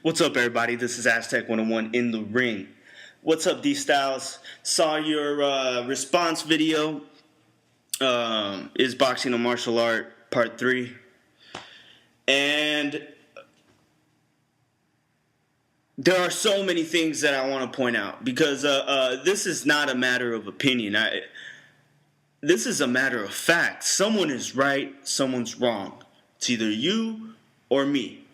What's up, everybody? This is Aztec 101 in the ring. What's up, D Styles? Saw your response video. Is boxing a martial art? Part 3. And there are so many things that I want to point out because this is not a matter of opinion. This is a matter of fact. Someone is right, someone's wrong. It's either you or me.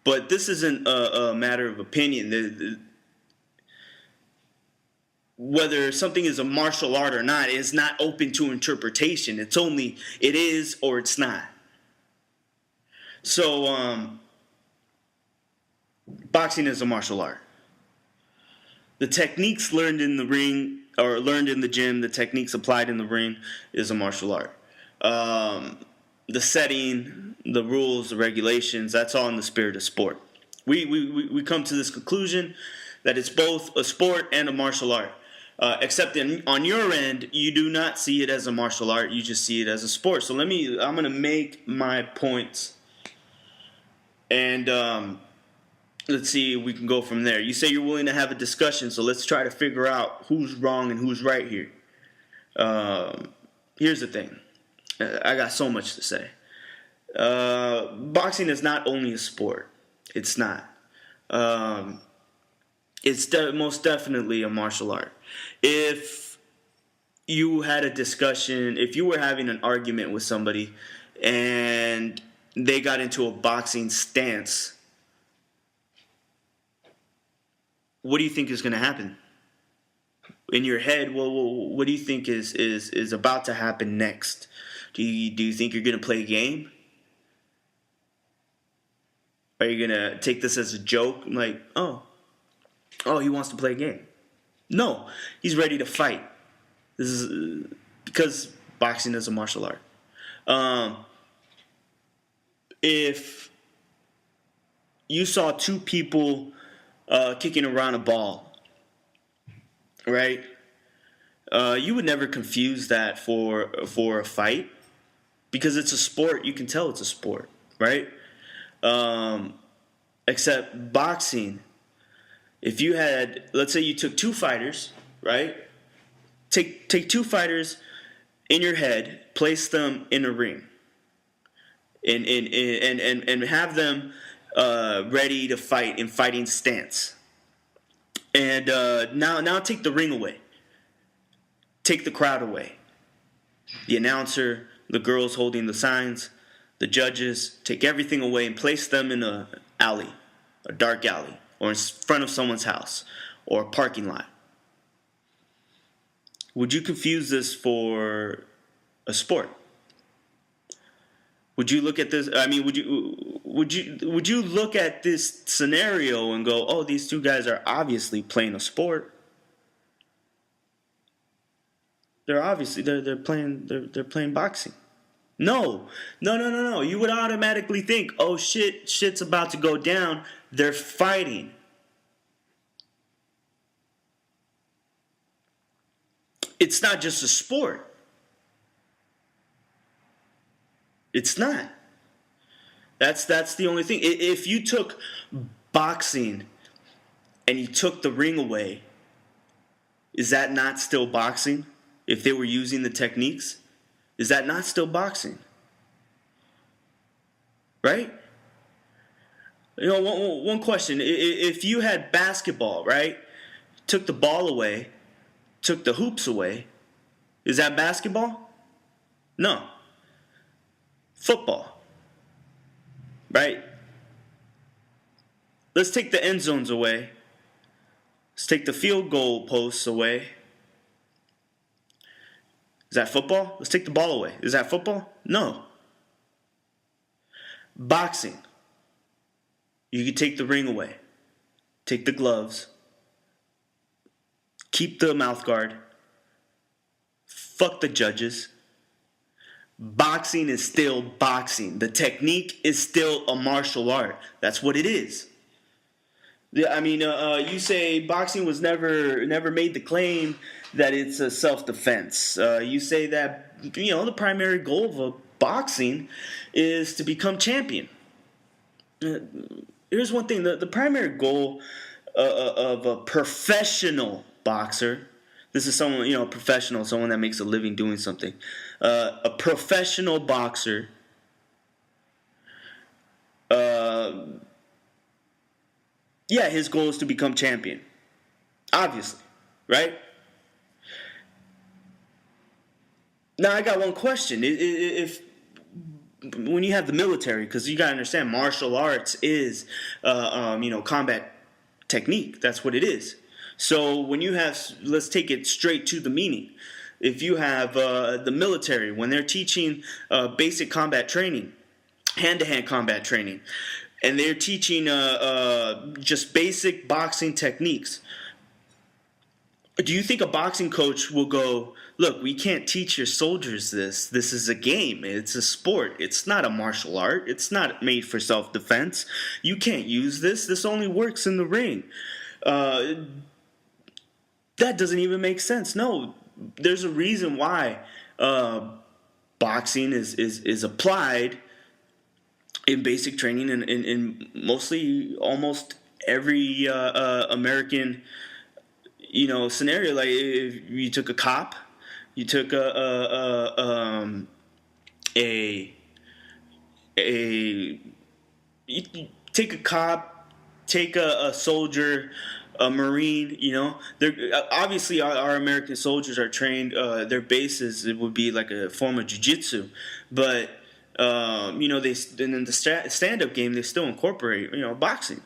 But this isn't a matter of opinion. Whether something is a martial art or not is not open to interpretation. It's only it is or it's not. So, boxing is a martial art. The techniques learned in the ring or learned in the gym, the techniques applied in the ring is a martial art. The setting, the rules, the regulations, that's all in the spirit of sport. We come to this conclusion that it's both a sport and a martial art. Except on your end, you do not see it as a martial art, you just see it as a sport. So I'm going to make my points. And let's see if we can go from there. You say you're willing to have a discussion, so let's try to figure out who's wrong and who's right here. Here's the thing. I got so much to say. Boxing is not only a sport. It's not. It's most definitely a martial art. If you had a discussion, if you were having an argument with somebody and they got into a boxing stance, what do you think is going to happen? In your head, well, what do you think is about to happen next? Do you think you're going to play a game? Are you going to take this as a joke? Like, oh, he wants to play a game. No, he's ready to fight. This is because boxing is a martial art. If you saw two people kicking around a ball, right? You would never confuse that for a fight because it's a sport. You can tell it's a sport, right? Except boxing, if you had, let's say you took two fighters, right? Take two fighters in your head, place them in a ring, and have them ready to fight in fighting stance. And now take the ring away. Take the crowd away. The announcer, the girls holding the signs, the judges, take everything away and place them in a alley, a dark alley, or in front of someone's house, or a parking lot. Would you confuse this for a sport? Would you look at this? I mean, would you look at this scenario and go, "Oh, these two guys are obviously playing a sport. They're obviously they're playing boxing." No. You would automatically think, "Oh shit's about to go down. They're fighting." It's not just a sport. It's not. That's the only thing. If you took boxing and you took the ring away, is that not still boxing? If they were using the techniques, is that not still boxing? Right? You know, one question. If you had basketball, right, took the ball away, took the hoops away, is that basketball? No. Football. Right? Let's take the end zones away. Let's take the field goal posts away. Is that football? Let's take the ball away. Is that football? No. Boxing. You could take the ring away. Take the gloves. Keep the mouth guard. Fuck the judges. Boxing is still boxing. The technique is still a martial art. That's what it is. I mean, you say boxing was never made the claim that it's a self-defense. You say that, the primary goal of boxing is to become champion. here's one thing: the primary goal of a professional boxer. This is someone, professional, someone that makes a living doing something. A professional boxer. Yeah, his goal is to become champion. Obviously, right? Now I got one question: if when you have the military, because you gotta understand, martial arts is, combat technique. That's what it is. So when you have, let's take it straight to the meaning. If you have the military, when they're teaching basic combat training, hand-to-hand combat training, and they're teaching just basic boxing techniques, do you think a boxing coach will go, look, we can't teach your soldiers this. This is a game. It's a sport. It's not a martial art. It's not made for self-defense. You can't use this. This only works in the ring. That doesn't even make sense. No, there's a reason why boxing is applied in basic training in mostly almost every American scenario. Like if you took a cop, you took you take a cop, take a soldier, a Marine. They're obviously our American soldiers are trained. Their bases, it would be like a form of jiu-jitsu, but they and in the stand-up game they still incorporate boxing.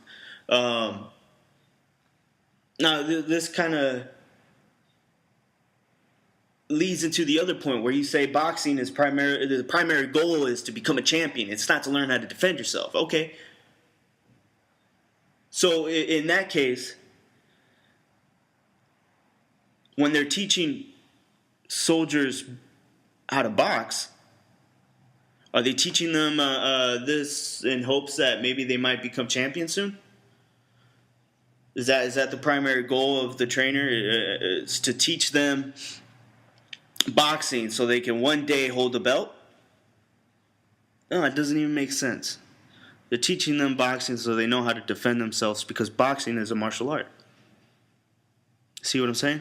Now, this kind of leads into the other point where you say boxing is the primary goal is to become a champion. It's not to learn how to defend yourself. Okay. So in that case, when they're teaching soldiers how to box, are they teaching them this in hopes that maybe they might become champions soon? Is that the primary goal of the trainer? Is to teach them boxing so they can one day hold a belt? No, it doesn't even make sense. They're teaching them boxing so they know how to defend themselves because boxing is a martial art. See what I'm saying?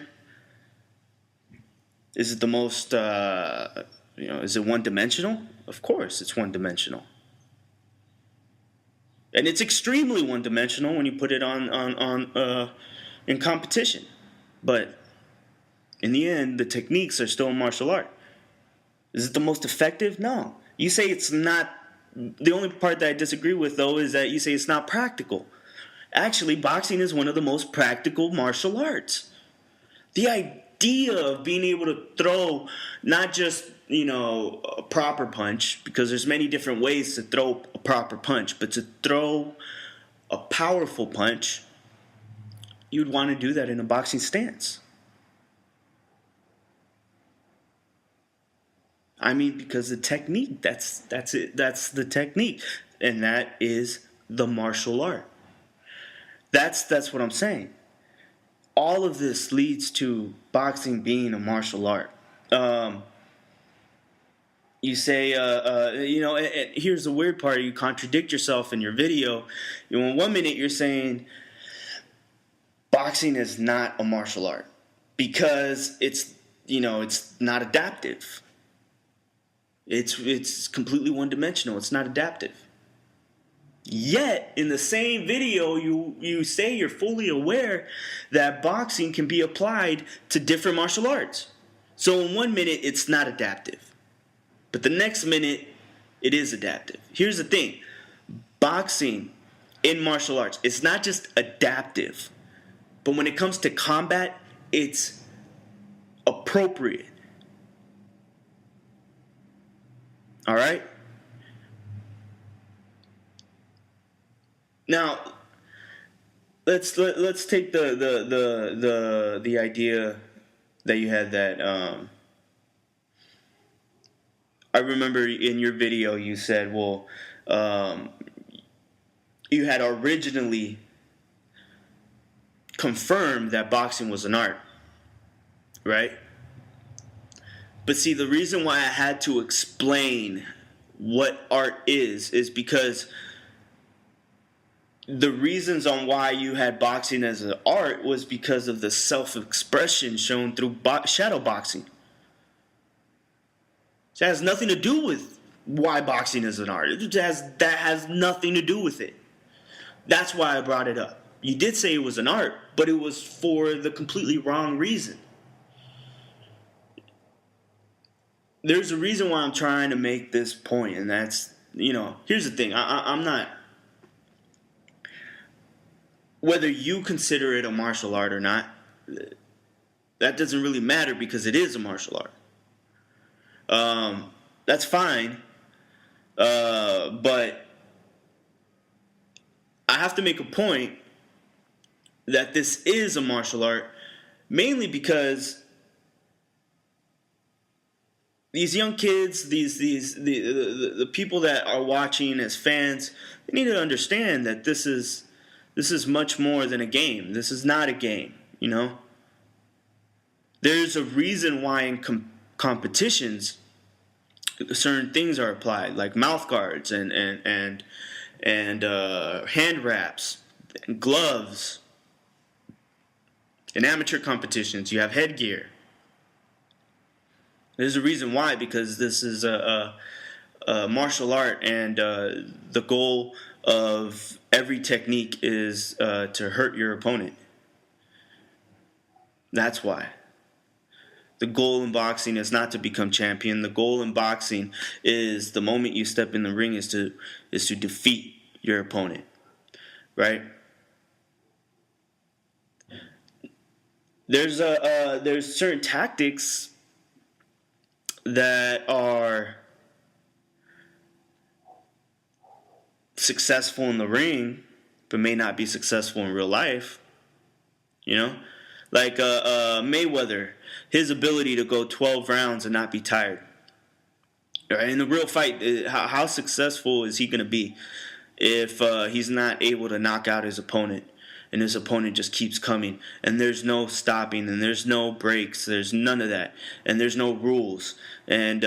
Is it the most, is it one-dimensional? Of course it's one-dimensional. And it's extremely one-dimensional when you put it on in competition. But in the end, the techniques are still a martial art. Is it the most effective? No. You say it's not. The only part that I disagree with, though, is that you say it's not practical. Actually, boxing is one of the most practical martial arts. The idea of being able to throw not just a proper punch, because there's many different ways to throw a proper punch, but to throw a powerful punch, you'd want to do that in a boxing stance. I mean, because the technique, that's it. That's the technique, and that is the martial art. That's what I'm saying. All of this leads to boxing being a martial art. You say, and here's the weird part. You contradict yourself in your video. In 1 minute, you're saying boxing is not a martial art because it's not adaptive. It's completely one-dimensional. It's not adaptive. Yet, in the same video, you say you're fully aware that boxing can be applied to different martial arts. So in 1 minute, it's not adaptive. But the next minute, it is adaptive. Here's the thing. Boxing in martial arts, it's not just adaptive. But when it comes to combat, it's appropriate. All right? Now, let's take the idea that you had that I remember in your video you said, well, you had originally confirmed that boxing was an art, right? But see, the reason why I had to explain what art is because the reasons on why you had boxing as an art was because of the self-expression shown through shadow boxing. It has nothing to do with why boxing is an art. That has nothing to do with it. That's why I brought it up. You did say it was an art, but it was for the completely wrong reason. There's a reason why I'm trying to make this point, and that's, here's the thing. I'm not... Whether you consider it a martial art or not, that doesn't really matter because it is a martial art. That's fine. But I have to make a point that this is a martial art, mainly because these young kids, the people that are watching as fans, they need to understand that this is much more than a game. This is not a game, There's a reason why in competitions certain things are applied, like mouth guards and hand wraps and gloves. In amateur competitions, you have headgear. There's a reason why, because this is a martial art, and the goal of every technique is to hurt your opponent. That's why. The goal in boxing is not to become champion. The goal in boxing is the moment you step in the ring is to defeat your opponent, right? There's certain tactics that are successful in the ring, but may not be successful in real life. Like Mayweather, his ability to go 12 rounds and not be tired. Right? In the real fight, how successful is he going to be if he's not able to knock out his opponent, and his opponent just keeps coming, and there's no stopping, and there's no breaks, there's none of that, and there's no rules, and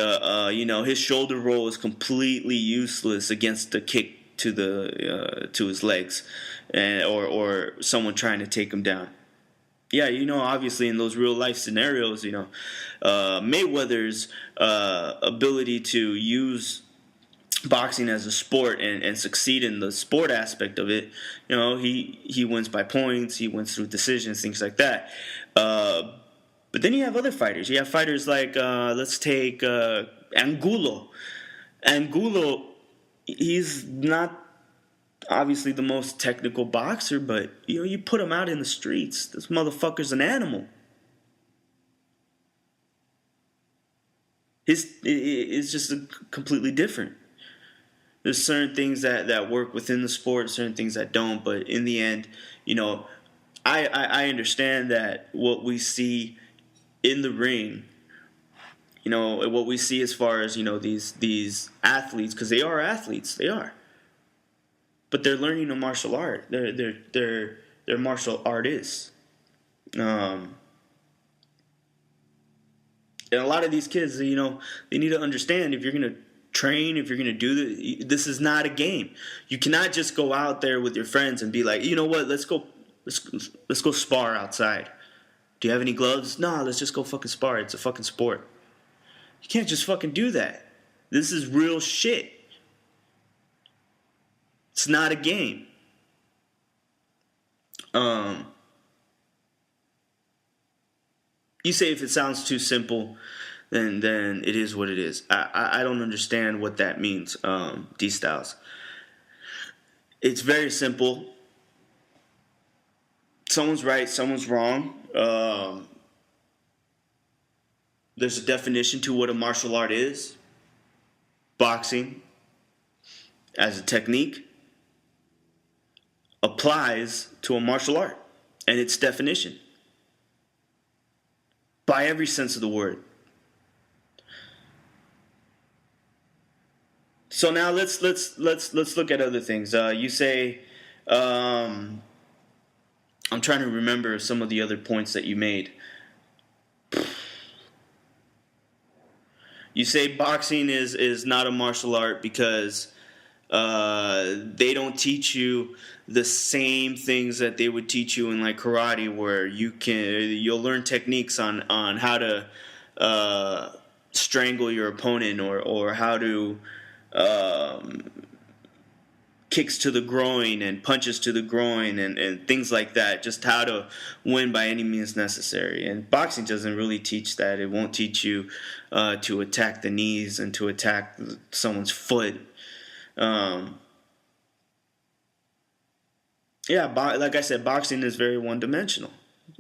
his shoulder roll is completely useless against the kick to his legs, or someone trying to take him down. Yeah, obviously in those real life scenarios, Mayweather's ability to use boxing as a sport and succeed in the sport aspect of it, he wins by points, he wins through decisions, things like that. But then you have other fighters. You have fighters like, let's take Angulo. Angulo, he's not obviously the most technical boxer, but you put him out in the streets, this motherfucker's an animal. It's just completely different. There's certain things that work within the sport, certain things that don't, but in the end, I understand that what we see in the ring, what we see as far as these athletes, because they are athletes, they are. But they're learning a martial art. They're martial artists. And a lot of these kids, they need to understand, if you're going to train, if you're going to do this is not a game. You cannot just go out there with your friends and be like, you know what, let's go spar outside. Do you have any gloves? No, let's just go fucking spar. It's a fucking sport. You can't just fucking do that. This is real shit. It's not a game. You say if it sounds too simple, then it is what it is. I don't understand what that means, D Styles. It's very simple. Someone's right, someone's wrong. There's a definition to what a martial art is. Boxing, as a technique, applies to a martial art and its definition by every sense of the word. So now let's look at other things. You say, I'm trying to remember some of the other points that you made. You say boxing is not a martial art because They don't teach you the same things that they would teach you in like karate, where you'll learn techniques on how to strangle your opponent, or how to kicks to the groin and punches to the groin, and things like that. Just how to win by any means necessary. And boxing doesn't really teach that. It won't teach you to attack the knees and to attack someone's foot. Like I said, boxing is very one-dimensional.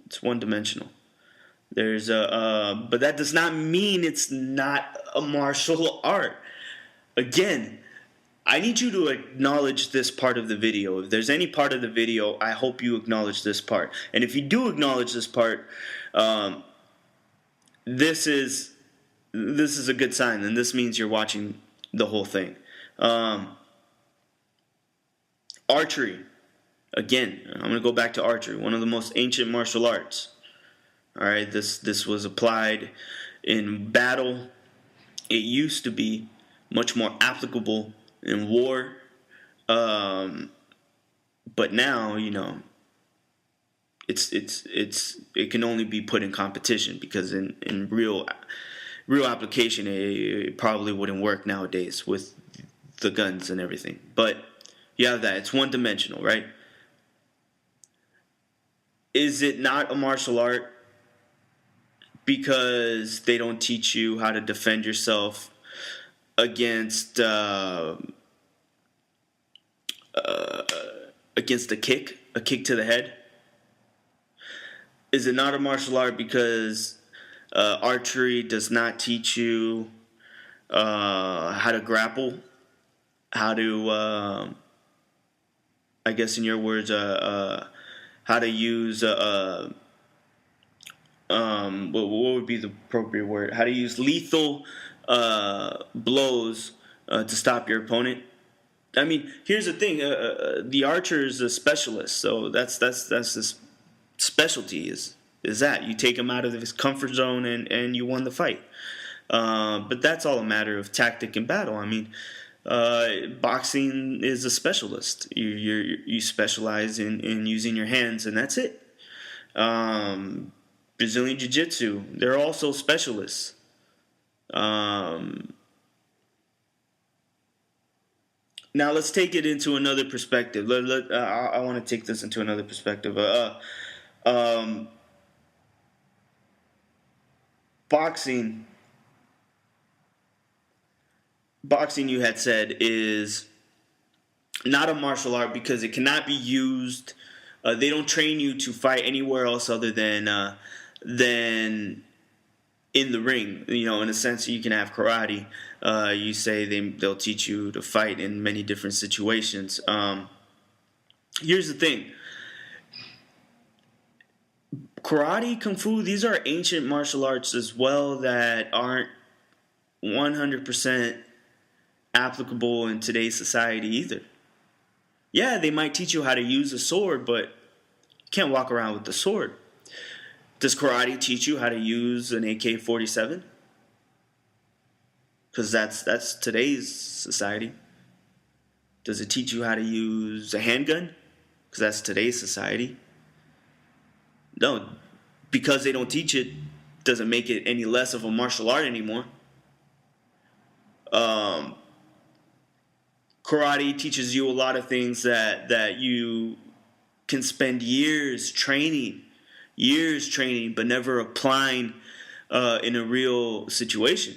It's one-dimensional. But that does not mean it's not a martial art. Again, I need you to acknowledge this part of the video. If there's any part of the video, I hope you acknowledge this part. And if you do acknowledge this part, this is a good sign, and this means you're watching the whole thing. Archery. Again, I'm going to go back to archery, one of the most ancient martial arts. All right, this was applied in battle. It used to be much more applicable in war, but now it can only be put in competition, because in real application it probably wouldn't work nowadays with the guns and everything. But you have that. It's one-dimensional, right? Is it not a martial art because they don't teach you how to defend yourself against a kick to the head? Is it not a martial art because archery does not teach you how to grapple, how to, I guess in your words, how to use what would be the appropriate word? How to use lethal blows to stop your opponent? I mean, here's the thing: the archer is a specialist, so that's his specialty. Is that you take him out of his comfort zone and you won the fight. But that's all a matter of tactic and battle. I mean, boxing is a specialist. You specialize in using your hands, and that's it. Brazilian Jiu-Jitsu, they're also specialists. Now let's take it into another perspective. I want to take this into another perspective. Boxing, you had said, is not a martial art because it cannot be used. They don't train you to fight anywhere else other than in the ring. In a sense, you can have karate. You say they'll teach you to fight in many different situations. Here's the thing. Karate, Kung Fu, these are ancient martial arts as well that aren't 100% applicable in today's society either. Yeah, they might teach you how to use a sword, but you can't walk around with the sword. Does karate teach you how to use an AK-47? Because that's today's society. Does it teach you how to use a handgun? Because that's today's society. No, because they don't teach it doesn't make it any less of a martial art anymore. Karate teaches you a lot of things that you can spend years training, but never applying in a real situation.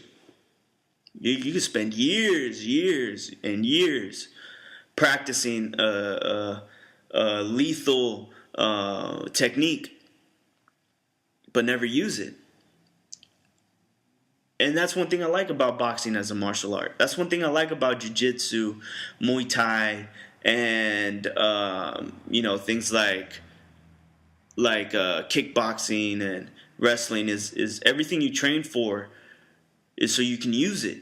You can spend years and years practicing a lethal technique, but never use it. And that's one thing I like about boxing as a martial art. That's one thing I like about jiu-jitsu, Muay Thai, and things like kickboxing and wrestling is everything you train for is so you can use it.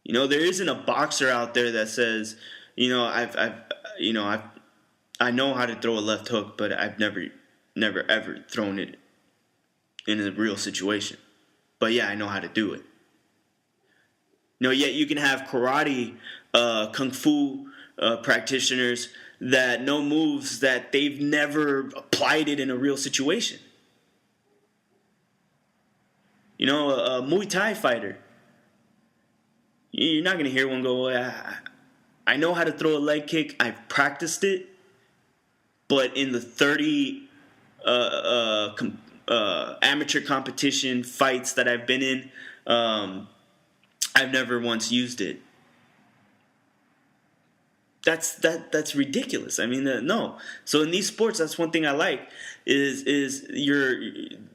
There isn't a boxer out there that says, I know how to throw a left hook, but I've never ever thrown it in a real situation. But yeah, I know how to do it. Yet you can have karate kung fu practitioners that know moves that they've never applied it in a real situation. You know, a Muay Thai fighter, you're not going to hear one go, I know how to throw a leg kick, I've practiced it, but in the 30 amateur competition fights that I've been in, I've never once used it. That's ridiculous. I mean, no. So in these sports, that's one thing I like is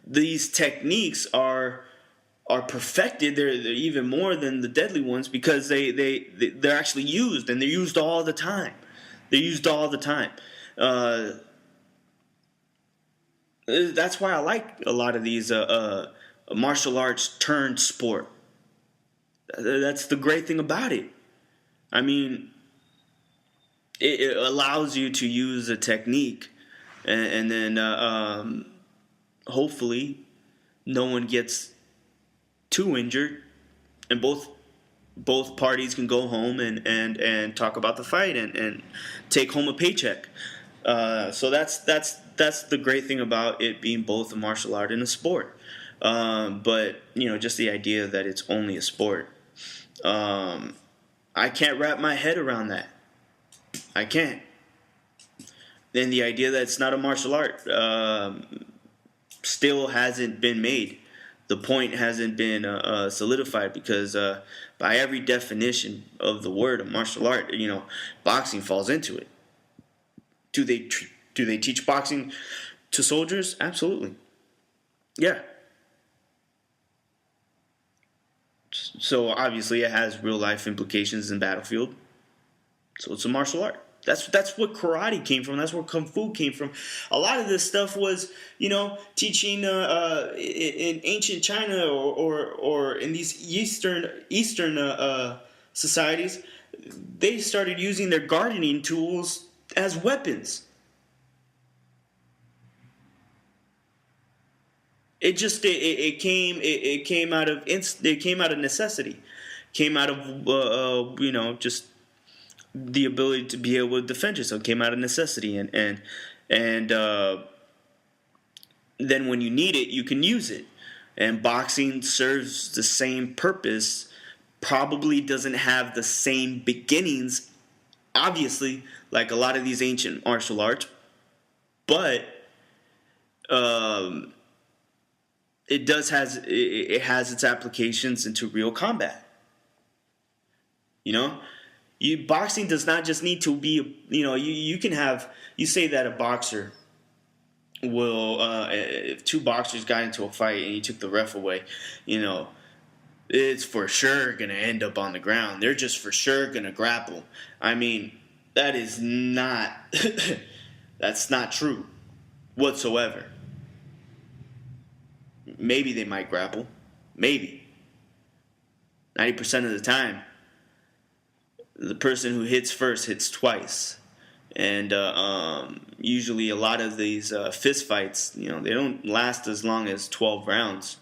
these techniques are perfected. They're even more than the deadly ones because they're actually used, and they're used all the time. They're used all the time. That's why I like a lot of these martial arts turned sport. That's the great thing about it. I mean, it allows you to use a technique, and then hopefully no one gets too injured, and both parties can go home and talk about the fight and take home a paycheck. So that's the great thing about it being both a martial art and a sport. But just the idea that it's only a sport, I can't wrap my head around that. I can't. And the idea that it's not a martial art still hasn't been made. The point hasn't been solidified because by every definition of the word of martial art, boxing falls into it. Do they teach boxing to soldiers? Absolutely. Yeah. So obviously it has real life implications in battlefield. So it's a martial art. That's what karate came from. That's where kung fu came from. A lot of this stuff was, teaching in ancient China or in these Eastern societies. They started using their gardening tools as weapons. It came out of necessity, came out of just the ability to be able to defend yourself. Came out of necessity, and then when you need it, you can use it. And boxing serves the same purpose. Probably doesn't have the same beginnings, obviously, like a lot of these ancient martial arts, but it has its applications into real combat. Boxing does not just need to be, you can have, you say that a boxer will, if two boxers got into a fight and you took the ref away, it's for sure going to end up on the ground. They're just for sure going to grapple. I mean, that is not, that's not true whatsoever. Maybe they might grapple. Maybe. 90% of the time, the person who hits first hits twice. And usually a lot of these fist fights, they don't last as long as 12 rounds.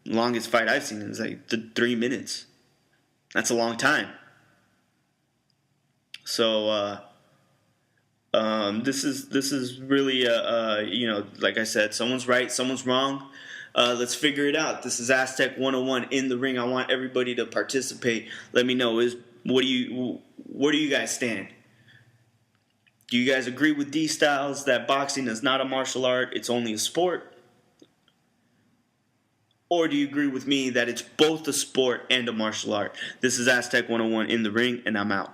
Longest fight I've seen is like 3 minutes. That's a long time. So this is really like I said, someone's right, someone's wrong. Let's figure it out. This is Aztec 101 in the ring. I want everybody to participate. Let me know where do you guys stand? Do you guys agree with D Styles that boxing is not a martial art, it's only a sport? Or do you agree with me that it's both a sport and a martial art? This is Aztec 101 in the ring, and I'm out.